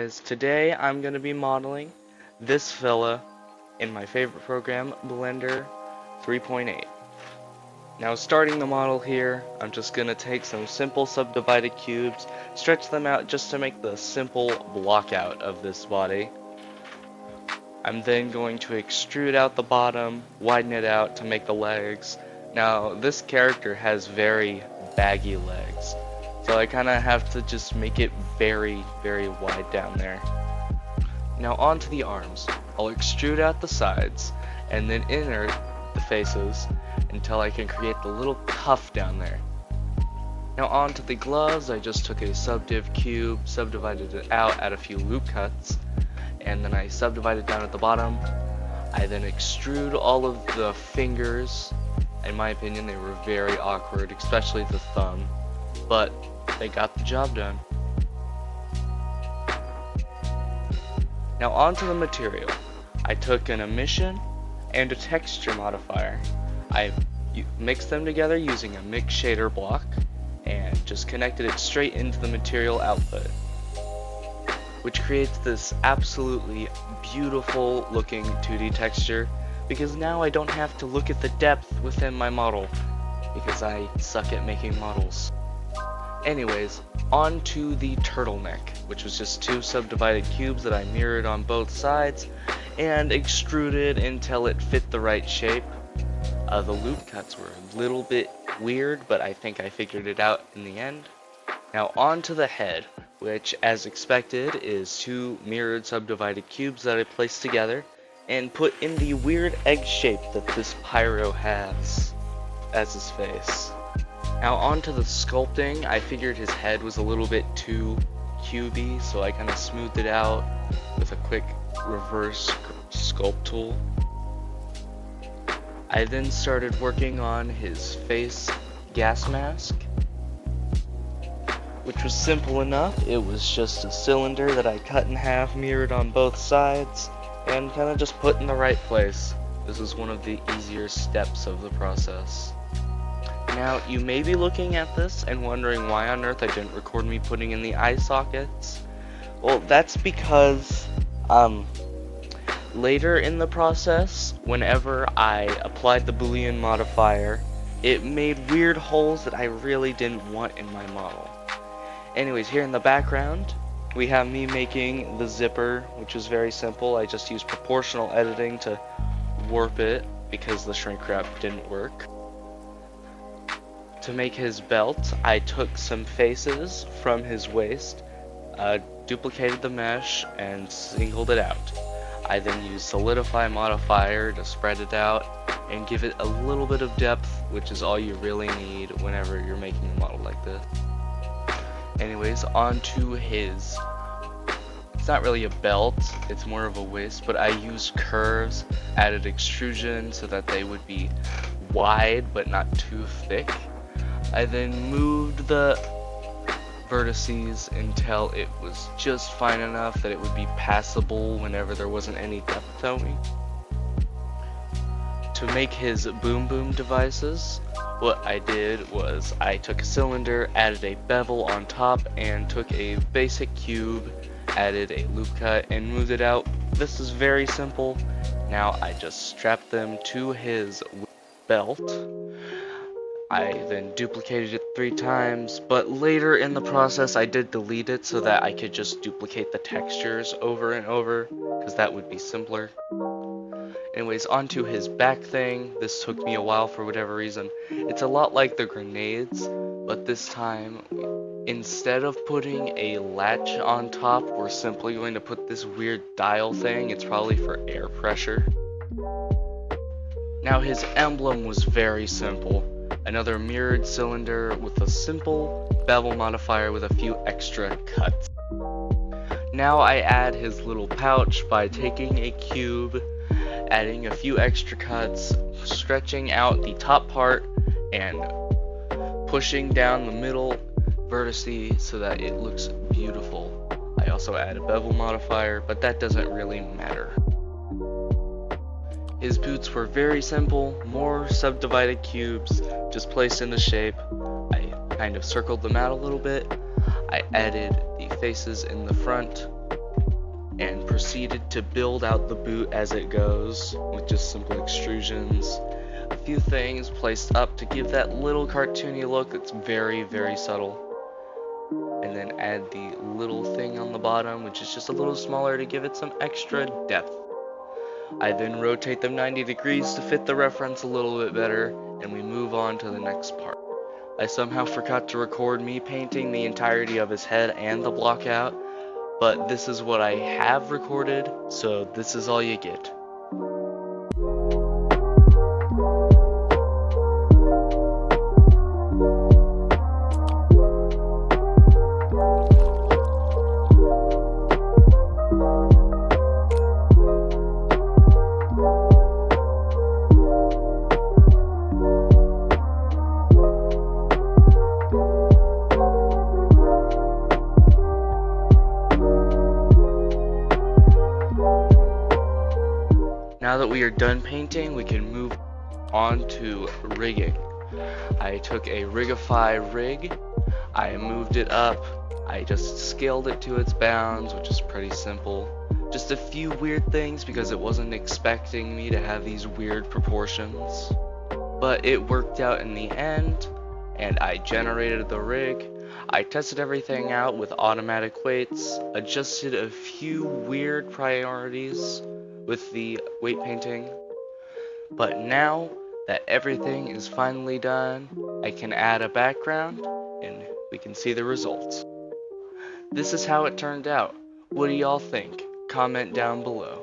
guys, today I'm going to be modeling this fella in my favorite program, Blender 3.8. Now starting the model here, I'm just going to take some simple subdivided cubes, stretch them out just to make the simple block out of this body. I'm then going to extrude out the bottom, widen it out to make the legs. Now this character has very baggy legs, so I kind of have to just make it very wide down there. Now onto the arms. I'll extrude out the sides and then insert the faces until I can create the little cuff down there. Now onto the gloves. I just took a subdiv cube, subdivided it out at a few loop cuts, and then I subdivided down at the bottom. I then extrude all of the fingers. In my opinion, they were very awkward, especially the thumb, but they got the job done. Now onto the material. I took an emission and a texture modifier. I mixed them together using a mix shader block and just connected it straight into the material output, which creates this absolutely beautiful looking 2D texture, because now I don't have to look at the depth within my model because I suck at making models. Anyways, on to the turtleneck, which was just two subdivided cubes that I mirrored on both sides and extruded until it fit the right shape. The loop cuts were a little bit weird, but I think I figured it out in the end. Now on to the head, which as expected is two mirrored subdivided cubes that I placed together and put in the weird egg shape that this Pyro has as his face. Now onto the sculpting. I figured his head was a little bit too cubey, so I kind of smoothed it out with a quick reverse sculpt tool. I then started working on his face gas mask, which was simple enough. It was just a cylinder that I cut in half, mirrored on both sides, and kind of just put in the right place. This is one of the easier steps of the process. Now, you may be looking at this and wondering why on earth I didn't record me putting in the eye sockets. Well, that's because, later in the process, whenever I applied the Boolean modifier, it made weird holes that I really didn't want in my model. Anyways, here in the background, we have me making the zipper, which is very simple. I just used proportional editing to warp it because the shrink wrap didn't work. To make his belt, I took some faces from his waist, duplicated the mesh, and singled it out. I then used solidify modifier to spread it out and give it a little bit of depth, which is all you really need whenever you're making a model like this. Anyways, onto his, it's not really a belt, it's more of a waist, but I used curves, added extrusion so that they would be wide but not too thick. I then moved the vertices until it was just fine enough that it would be passable whenever there wasn't any depth to me. To make his boom boom devices, what I did was I took a cylinder, added a bevel on top, and took a basic cube, added a loop cut, and moved it out. This is very simple. Now I just strapped them to his belt. I then duplicated it 3 times, but later in the process I did delete it so that I could just duplicate the textures over and over, because that would be simpler. Anyways, onto his back thing. This took me a while for whatever reason. It's a lot like the grenades, but this time, instead of putting a latch on top, we're simply going to put this weird dial thing. It's probably for air pressure. Now his emblem was very simple. Another mirrored cylinder with a simple bevel modifier with a few extra cuts. Now I add his little pouch by taking a cube, adding a few extra cuts, stretching out the top part, and pushing down the middle vertices so that it looks beautiful. I also add a bevel modifier, but that doesn't really matter. His boots were very simple, more subdivided cubes, just placed into shape. I kind of circled them out a little bit. I added the faces in the front, proceeded to build out the boot as it goes with just simple extrusions. A few things placed up to give that little cartoony look that's very, very subtle. And then add the little thing on the bottom, which is just a little smaller to give it some extra depth. I then rotate them 90 degrees to fit the reference a little bit better, and we move on to the next part. I somehow forgot to record me painting the entirety of his head and the block out, but this is what I have recorded, so this is all you get. Now that we are done painting, we can move on to rigging. I took a Rigify rig, I moved it up, I just scaled it to its bounds, which is pretty simple. Just a few weird things because it wasn't expecting me to have these weird proportions. But it worked out in the end, and I generated the rig. I tested everything out with automatic weights, adjusted a few weird priorities with the weight painting, but now that everything is finally done, I can add a background and we can see the results. This is how it turned out. What do y'all think? Comment down below.